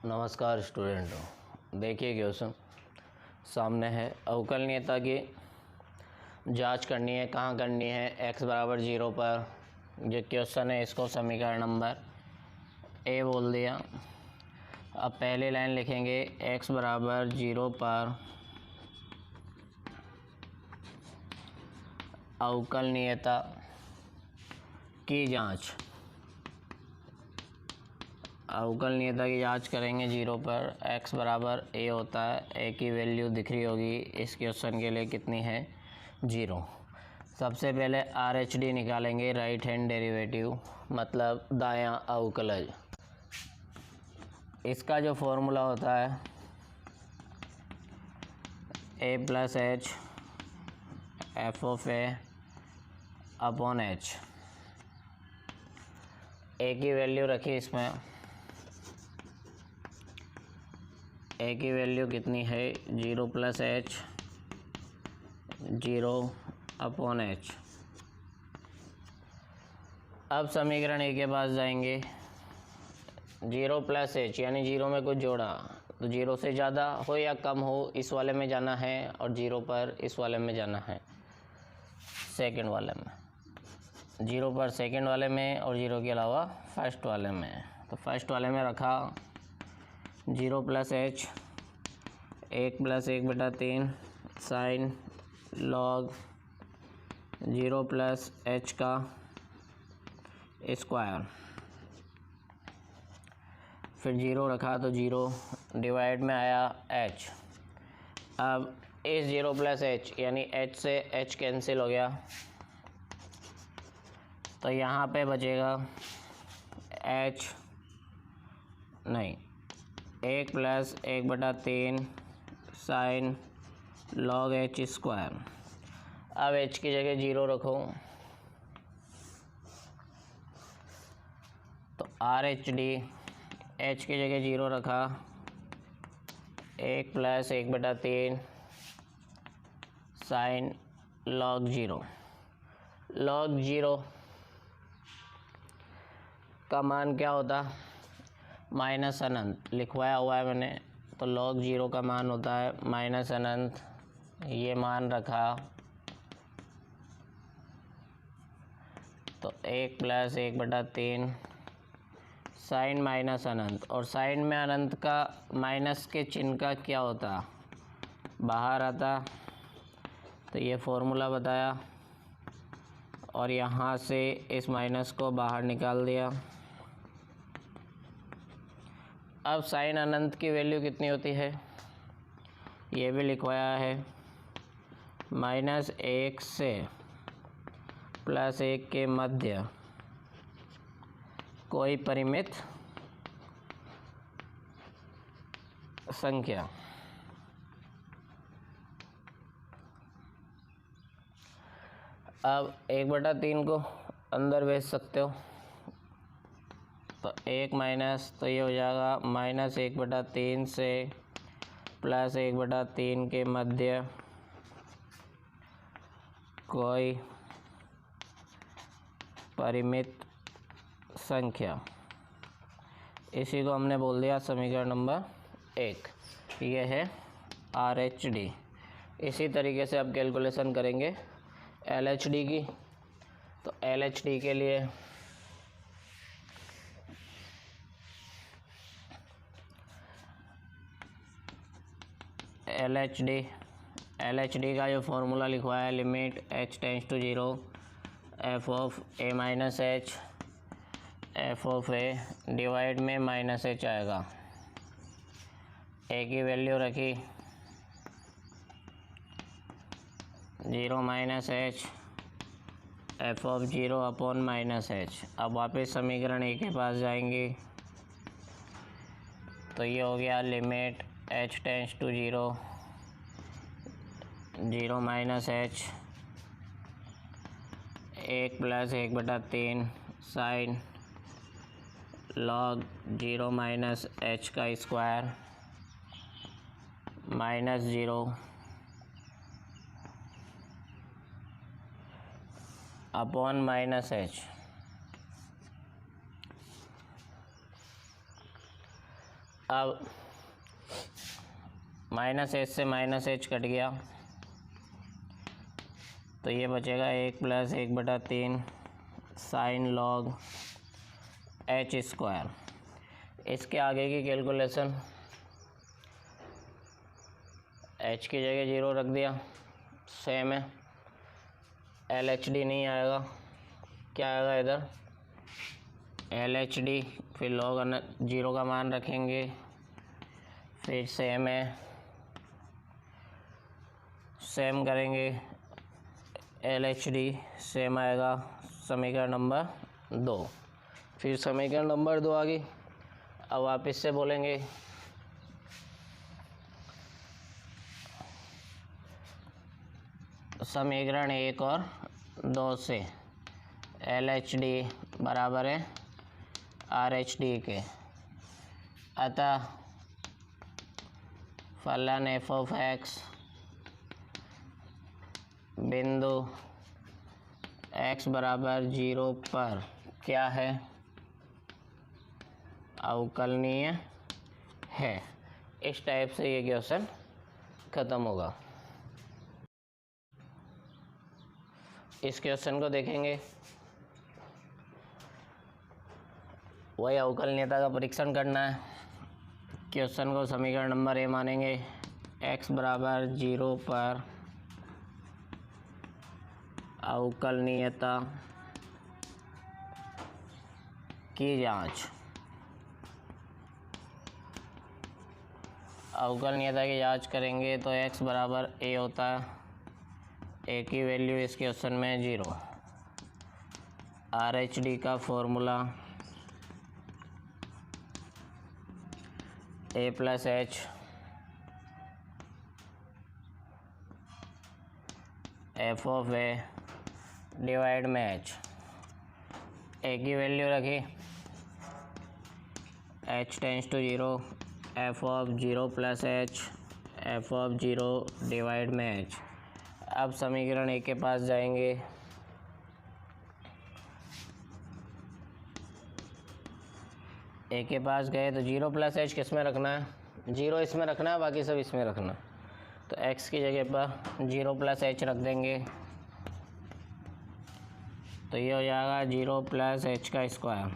नमस्कार स्टूडेंटों, देखिए क्वेश्चन सामने है। अवकलनीयता की जांच करनी है। कहाँ करनी है? x बराबर 0 पर। जो क्वेश्चन है इसको समीकरण नंबर ए बोल दिया। अब पहली लाइन लिखेंगे x बराबर 0 पर अवकलनीयता की जांच। अवकलनीयता की जांच करेंगे 0 पर। x बराबर a होता है, a की वैल्यू दिख रही होगी इस क्वेश्चन के लिए कितनी है? 0। सबसे पहले RHD निकालेंगे, राइट हैंड डेरिवेटिव मतलब दायां अवकलज। इसका जो फॉर्मूला होता है a plus H F of A upon H. A की वैल्यू रखी इसमें, ए की वैल्यू कितनी है? 0 प्लस एच 0 अपॉन एच। अब समीकरण ए के पास जाएंगे। 0 प्लस एच यानी 0 में कुछ जोड़ा तो 0 से ज़्यादा हो या कम हो इस वाले में जाना है, और 0 पर इस वाले में जाना है, सेकंड वाले में। 0 पर सेकंड वाले में और 0 के अलावा फर्स्ट वाले में। तो फर्स्ट वाले में रखा 0 plus H 1 plus 1/3 sine log 0 plus H का स्क्वायर। फिर 0 रखा तो 0 डिवाइड में आया h। अब इस 0 प्लस एच यानी h से h कैंसिल हो गया, तो यहाँ पे बचेगा h नहीं 1 plus 1/3 sine log h square. अब h की जगह 0 रखो तो RHD h की जगह 0 रखा 1 प्लस 1/3 साइन लॉग 0। लॉग 0 का मान क्या होता? माइनस अनंत लिखवाया हुआ है मैंने, तो लॉग 0 का मान होता है माइनस अनंत। ये मान रखा तो 1 प्लस 1/3 साइन माइनस अनंत। और साइन में अनंत का माइनस के चिन्ह का क्या होता? बाहर आता। तो ये फॉर्मूला बताया और यहाँ से इस माइनस को बाहर निकाल दिया। अब साइन अनंत की वैल्यू कितनी होती है ये भी लिखवाया है, -1 से +1 के मध्य कोई परिमित संख्या। अब 1/3 को अंदर भेज सकते हो, तो 1 माइनस, तो ये हो जाएगा -1/3 से +1/3 के मध्य कोई परिमित संख्या। इसी को हमने बोल दिया समीकरण नंबर 1। ये है RHD। इसी तरीके से अब कैलकुलेशन करेंगे LHD की। तो LHD के लिए LHD का जो फॉर्मूला लिखवाया है, limit h tends to 0 f of a minus H f of a divide में माइनस h आएगा। a की वैल्यू रखी 0 minus H f of 0 upon minus H. अब वापस समीकरण ए के पास जाएंगे, तो ये हो गया limit h tends to 0 minus H 1 plus 1/3 sine log 0 minus H का स्क्वायर -0 अपॉन माइनस एच। अब माइनस एच से माइनस एच कट गया तो ये बचेगा 1+1/3 साइन लॉग एच स्क्वायर। इसके आगे की कैलकुलेशन, एच की जगह 0 रख दिया, सेम है, LHD नहीं आएगा, क्या आएगा इधर LHD, फिर लॉग 0 का मान रखेंगे, फिर सेम है, सेम करेंगे, LHD सेम आएगा, समीकरण नंबर 2। फिर समीकरण नंबर 2 आ गई। अब वापस से बोलेंगे समीकरण 1 और 2 से LHD बराबर है RH/D के, अतः फलन f(x) बिंदु x बराबर 0 पर क्या है, अवकलनीय है। इस टाइप से ये क्वेश्चन ख़त्म होगा। इस क्वेश्चन को देखेंगे, वही अवकलनीयता का परीक्षण करना है। क्वेश्चन को समीकरण नंबर A मानेंगे, x बराबर 0 पर अवकलनीयता की जांच। अवकलनीयता की जांच करेंगे तो x बराबर a होता है, a की वैल्यू इस क्वेश्चन में 0। RH/D का फॉर्मूला a+h f(a) डिवाइड में h, a की वैल्यू रखी, h tends to 0, f(0+h) f(0) divide में h। अब समीकरण 1 के पास जाएंगे, ए के पास गए तो 0+h किस में रखना है, 0 इसमें रखना है, बाकी सब इसमें रखना है। तो x की जगह पर 0+h रख देंगे तो ये हो जाएगा 0+h का स्क्वायर,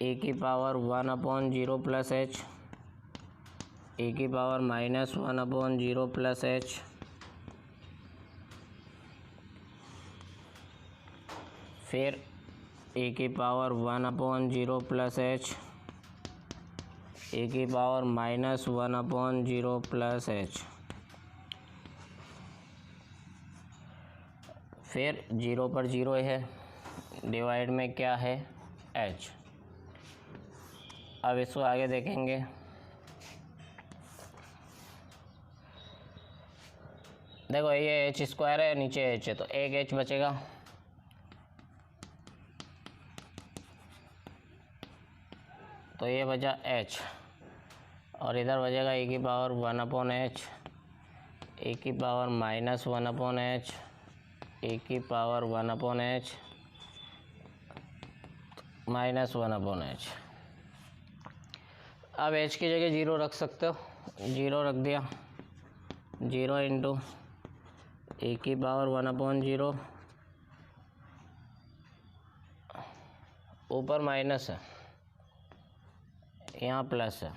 e की पावर 1/0+h, e की पावर -1/0+h, फिर e की पावर 1/0+h, e की पावर -1/0+h, फिर 0 पर 0 है, डिवाइड में क्या है h। अब इसको आगे देखेंगे, देखो ये h स्क्वायर है, नीचे h है तो एक h बचेगा, तो ये बचा h और इधर बचेगा e की पावर 1/h, e की पावर -1/h, e की पावर 1/h -1/h। अब h की जगह 0 रख सकते हो, 0 रख दिया, 0 इंटू e की पावर 1/0, ऊपर माइनस है, यहाँ प्लस है,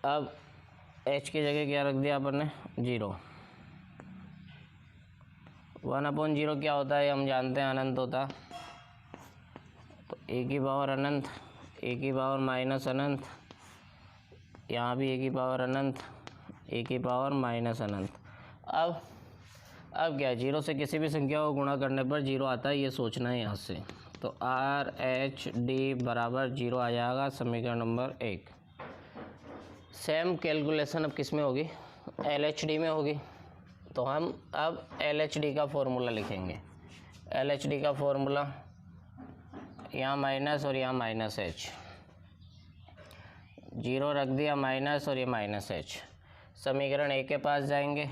अब h की जगह क्या रख दिया अपन ने, 0। 1/0 क्या होता है हम जानते हैं, अनंत होता है, तो a की पावर अनंत, a की पावर माइनस अनंत, यहाँ भी a की पावर अनंत, a की पावर माइनस अनंत। अब क्या, 0 से किसी भी संख्या को गुणा करने पर 0 आता है, ये सोचना है यहाँ से। तो RH/D बराबर 0 आ जाएगा, समीकरण नंबर 1। सेम कैलकुलेशन अब किस में होगी, LHD में होगी। तो हम अब LHD का फॉर्मूला लिखेंगे। LHD का फॉर्मूला, यहाँ माइनस और यहाँ माइनस h, 0 रख दिया माइनस और ये माइनस h। समीकरण 1 के पास जाएंगे,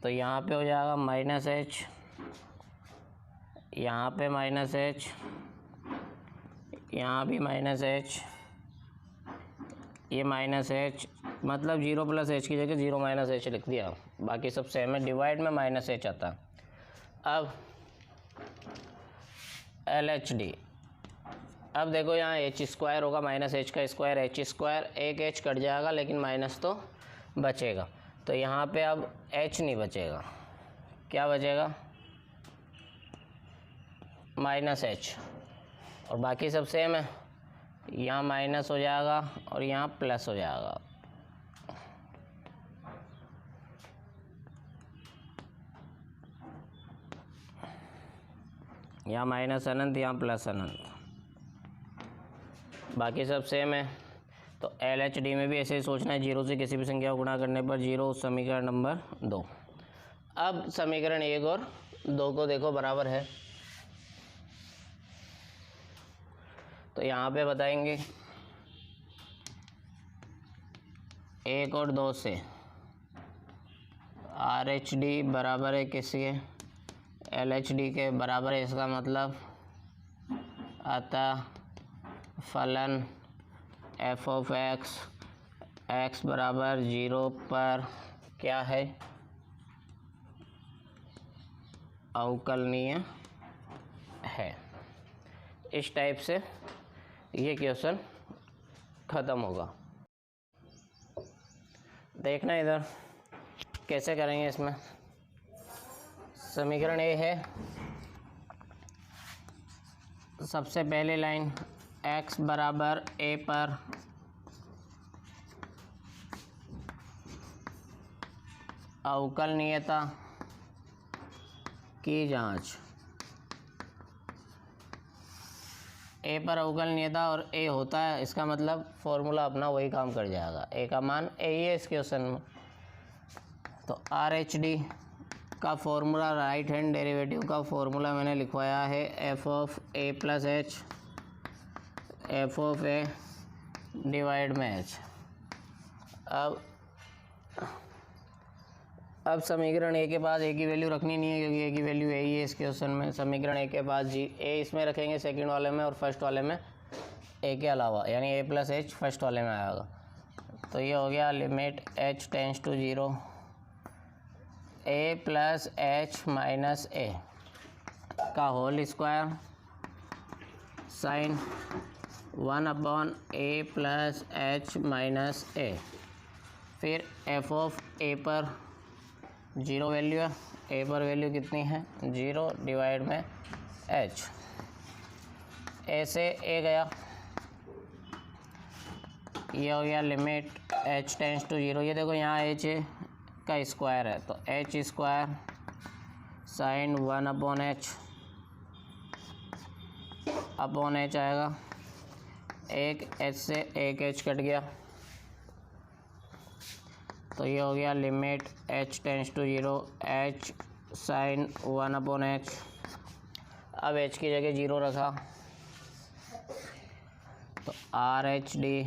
तो यहाँ पे हो जाएगा माइनस एच, यहाँ पे माइनस एच, यहाँ भी माइनस एच, ये माइनस एच, मतलब 0 प्लस एच की जगह 0 माइनस एच लिख दिया, बाकी सब सेम है। डिवाइड में माइनस एच आता। अब LHD, अब देखो यहाँ एच स्क्वायर होगा, माइनस एच का स्क्वायर एच स्क्वायर, एक एच कट जाएगा लेकिन माइनस तो बचेगा। तो यहाँ पे अब एच नहीं बचेगा, क्या बचेगा, माइनस एच, और बाकी सब सेम है। यहाँ माइनस हो जाएगा और यहाँ प्लस हो जाएगा। यहाँ माइनस अनंत, यहाँ प्लस अनंत, बाकी सब सेम है। तो LHD में भी ऐसे ही सोचना है, 0 से किसी भी संख्या को गुणा करने पर 0, समीकरण नंबर 2। अब समीकरण 1 और 2 को देखो बराबर है, तो यहाँ पे बताएंगे 1 और 2 से RH_D बराबर है किसके, LHD के बराबर है। इसका मतलब अतः फलन f(x) x बराबर 0 पर क्या है, अवकलनीय है। इस टाइप से ये क्वेश्चन ख़त्म होगा। देखना इधर कैसे करेंगे। इसमें समीकरण ए है, सबसे पहले लाइन x बराबर a पर अवकलनीयता की जांच। ए पर अवकलनीयता और ए होता है, इसका मतलब फॉर्मूला अपना वही काम कर जाएगा। ए का मान ए ही है इस क्वेश्चन में। तो RH_D का फॉर्मूला, राइट हैंड डेरिवेटिव का फॉर्मूला मैंने लिखवाया है f(a + h) f(a) डिवाइड में h। अब समीकरण ए के पास ए की वैल्यू रखनी नहीं है, क्योंकि ए की वैल्यू यही है इस क्वेश्चन में। समीकरण ए के पास ए इसमें रखेंगे सेकंड वाले में, और फर्स्ट वाले में ए के अलावा, यानी a + h फर्स्ट वाले में आएगा। तो ये हो गया limit h tends to 0 a + h - a का whole square sine 1/a + h - a। फिर f(a) पर 0 वैल्यू है, a पर वैल्यू कितनी है 0, डिवाइड में h। a से a गया, ये हो गया लिमिट h टेंड्स टू 0। ये देखो यहाँ h का स्क्वायर है, तो h square sine 1/h upon h आएगा। एक h से एक h कट गया, तो ये हो गया limit h tends to 0 h sine 1/h। अब h की जगह 0 रखा, तो RH_D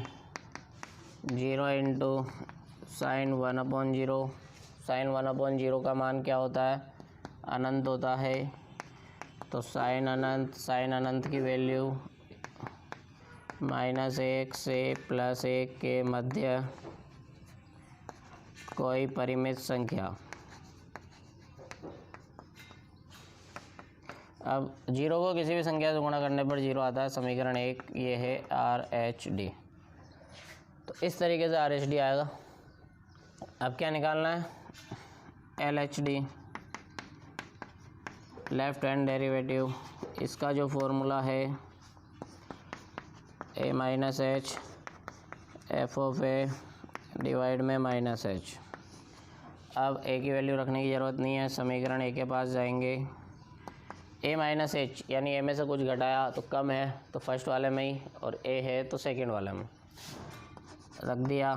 0 इंटू साइन 1/0। साइन 1/0 का मान क्या होता है, अनंत होता है। तो साइन अनंत की वैल्यू -1 से +1 के मध्य कोई परिमित संख्या। अब 0 को किसी भी संख्या से गुणा करने पर 0 आता है। समीकरण 1 ये है RH_D। तो इस तरीके से RH_D आएगा। अब क्या निकालना है, LHD लेफ्ट हैंड डेरिवेटिव। इसका जो फॉर्मूला है a - h f(a) डिवाइड में -h। अब a की वैल्यू रखने की ज़रूरत नहीं है, समीकरण a के पास जाएंगे। a - h यानी a में से कुछ घटाया तो कम है, तो फर्स्ट वाले में ही, और a है तो सेकंड वाले में रख दिया।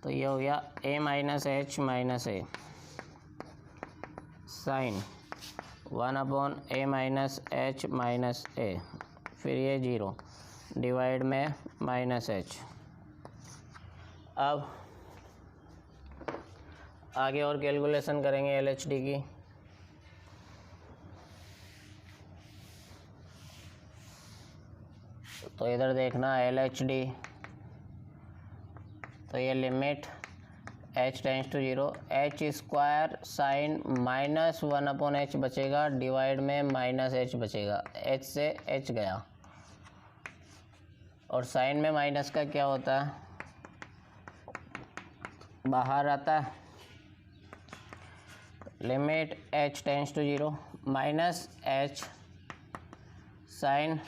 तो ये हो गया a - h - a sine 1/a - h - a, फिर ये 0 डिवाइड में -h। आगे और कैलकुलेशन करेंगे LHD की। तो इधर देखना LHD, तो ये limit h tends to 0, h square sine -1/h बचेगा, डिवाइड में -h बचेगा, h से h गया, और साइन में माइनस का क्या होता है, बाहर आता है। Limit h tends to 0 -h sine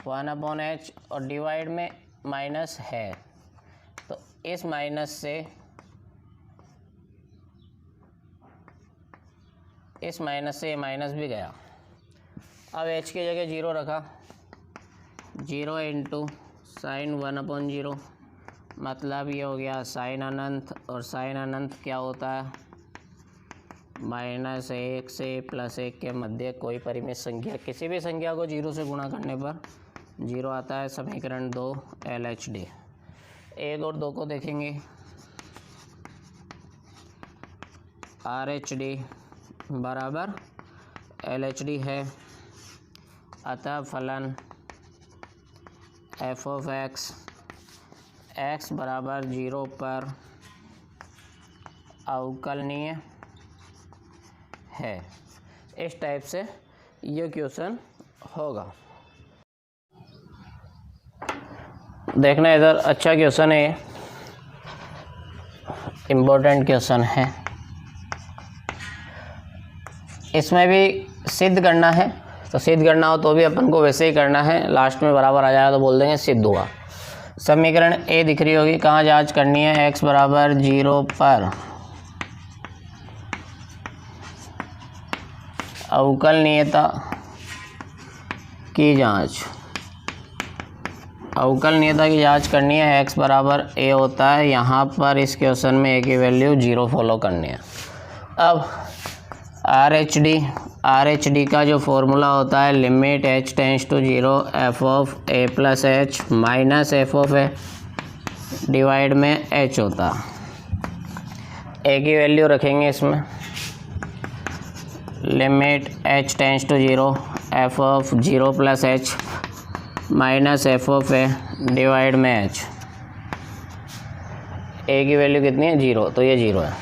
1/h, और डिवाइड में माइनस है, तो इस माइनस से ये माइनस भी गया। अब h की जगह 0 रखा, 0 इंटू साइन 1/0, मतलब ये हो गया साइन अनंत, और साइन अनंत क्या होता है, -1 से +1 के मध्य कोई परिमित संख्या, किसी भी संख्या को 0 से गुणा करने पर 0 आता है। समीकरण 2 LHD। 1 और 2 को देखेंगे। RHD बराबर LHD है, अतः फलन f ऑफ x बराबर 0 पर अवकलनीय है। इस टाइप से ये क्वेश्चन होगा। देखना इधर, अच्छा क्वेश्चन है, इम्पोर्टेंट क्वेश्चन है। इसमें भी सिद्ध करना है, तो सिद्ध करना हो तो भी अपन को वैसे ही करना है, लास्ट में बराबर आ जाएगा तो बोल देंगे सिद्ध हुआ। समीकरण ए दिख रही होगी, कहाँ जांच करनी है, x बराबर 0 पर अवकलनीयता की जांच। अवकलनीयता की जांच करनी है, x बराबर a होता है, यहाँ पर इस क्वेश्चन में a की वैल्यू 0 फॉलो करनी है। अब RHD का जो फॉर्मूला होता है, limit h tends to 0 f of a plus h minus f of a divide में h होता। a की वैल्यू रखेंगे इसमें, limit h tends to 0 f of 0 plus h minus f of a divide में h। a की value कितनी है, 0, तो ये 0 है,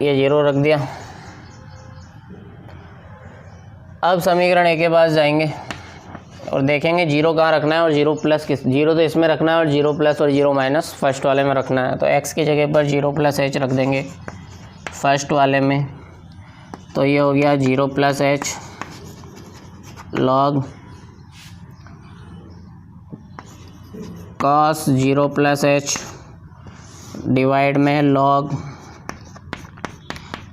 ये 0 रख दिया। अब समीकरण ए के पास जाएंगे और देखेंगे 0 कहाँ रखना है और 0 प्लस किस, 0 तो इसमें रखना है और 0 प्लस और 0 माइनस फर्स्ट वाले में रखना है। तो x की जगह पर 0 प्लस h रख देंगे फर्स्ट वाले में, तो ये हो गया 0 plus h log cos 0 plus h divide में लॉग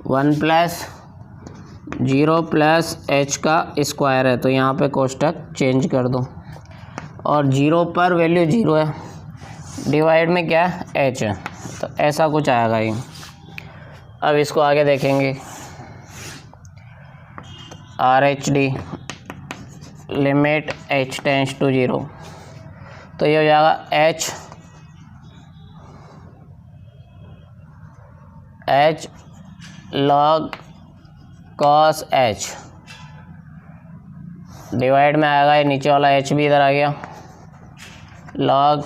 1 प्लस 0 प्लस h का स्क्वायर है, तो यहाँ पे कोष्टक चेंज कर दो, और 0 पर वैल्यू 0 है, डिवाइड में क्या है, h है, तो ऐसा कुछ आएगा ये। अब इसको आगे देखेंगे, RHD limit h tends to 0, तो ये हो जाएगा h log cos h divide में आएगा, ये नीचे वाला h भी इधर आ गया, लॉग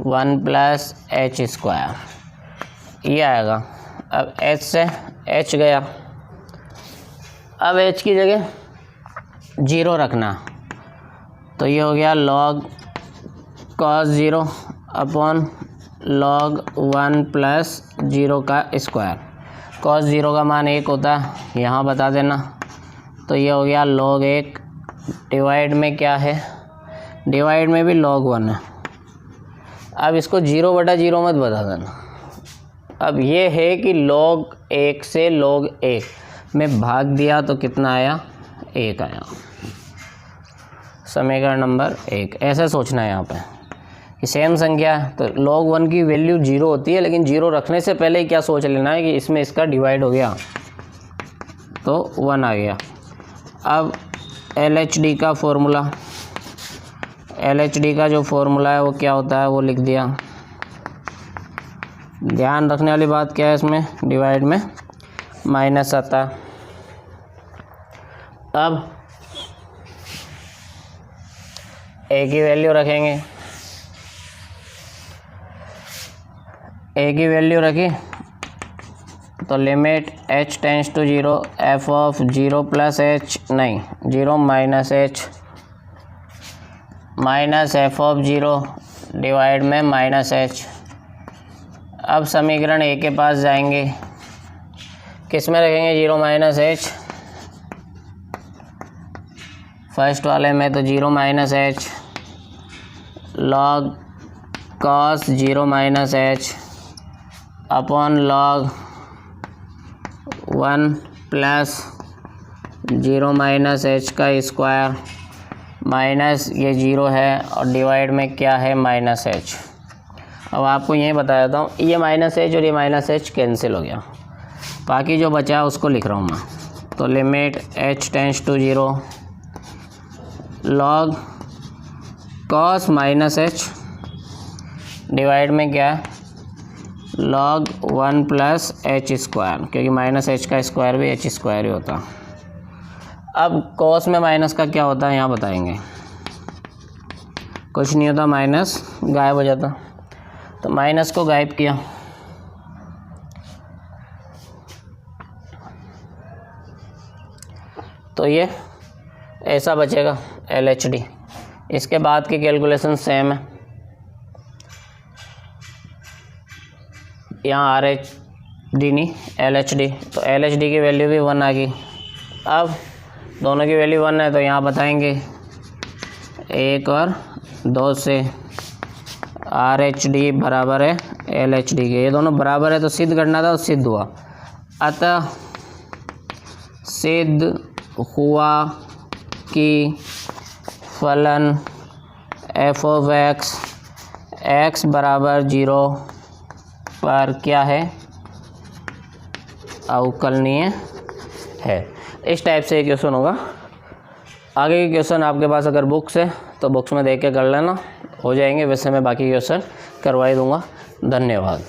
1 प्लस h स्क्वायर, ये आएगा। अब h से h गया, अब h की जगह 0 रखना, तो ये हो गया log cos 0 upon log 1 plus 0 का स्क्वायर। cos 0 का मान 1 होता है, यहाँ बता देना, तो ये हो गया log 1, डिवाइड में क्या है, डिवाइड में भी log 1 है। अब इसको 0/0 मत बता देना। अब ये है कि log 1 से log 1 में भाग दिया तो कितना आया, 1 आया। समीकरण नंबर 1, ऐसे सोचना है यहाँ पे कि सेम संख्या है तो log 1 की वैल्यू 0 होती है, लेकिन 0 रखने से पहले ही क्या सोच लेना है कि इसमें इसका डिवाइड हो गया तो 1 आ गया। अब LHD का फॉर्मूला, LHD का जो फॉर्मूला है वो क्या होता है वो लिख दिया। ध्यान रखने वाली बात क्या है, इसमें डिवाइड में माइनस आता है। अब ए की वैल्यू रखेंगे, ए की वैल्यू रखी तो limit h tends to 0 f of 0 plus H नहीं 0 minus H minus F of 0 divide में माइनस एच। अब समीकरण ए के पास जाएंगे, किस में रखेंगे 0 माइनस एच, फर्स्ट वाले में तो 0 minus H log cos 0 minus H upon log 1 plus 0 minus H का स्क्वायर माइनस ये 0 है और डिवाइड में क्या है माइनस एच। अब आपको यही बता देता हूँ, ये माइनस एच और ये माइनस एच कैंसिल हो गया, बाकी जो बचा उसको लिख रहा हूँ मैं। तो limit h tends to 0 log cos minus H divide में क्या है लॉग 1 प्लस एच स्क्वायर, क्योंकि माइनस एच का स्क्वायर भी एच स्क्वायर ही होता। अब कॉस में माइनस का क्या होता है यहाँ बताएंगे, कुछ नहीं होता, माइनस गायब हो जाता, तो माइनस को गायब किया। तो ये ऐसा बचेगा LHD। इसके बाद की कैलकुलेशन सेम है, यहाँ RH नहीं LHD, तो LHD की वैल्यू भी 1 आ गई। अब दोनों की वैल्यू 1 है तो यहाँ बताएंगे 1 और 2 से RH बराबर है LHD के, ये दोनों बराबर है तो सिद्ध करना था, तो सिद्ध हुआ। अतः सिद्ध हुआ कि फलन f ऑफ x बराबर 0 पर क्या है अवकलनीय है। इस टाइप से एक क्वेश्चन होगा। आगे के क्वेश्चन आपके पास अगर बुक्स है तो बुक्स में देख के कर लेना, हो जाएंगे, वैसे मैं बाकी क्वेश्चन करवा ही दूंगा। धन्यवाद।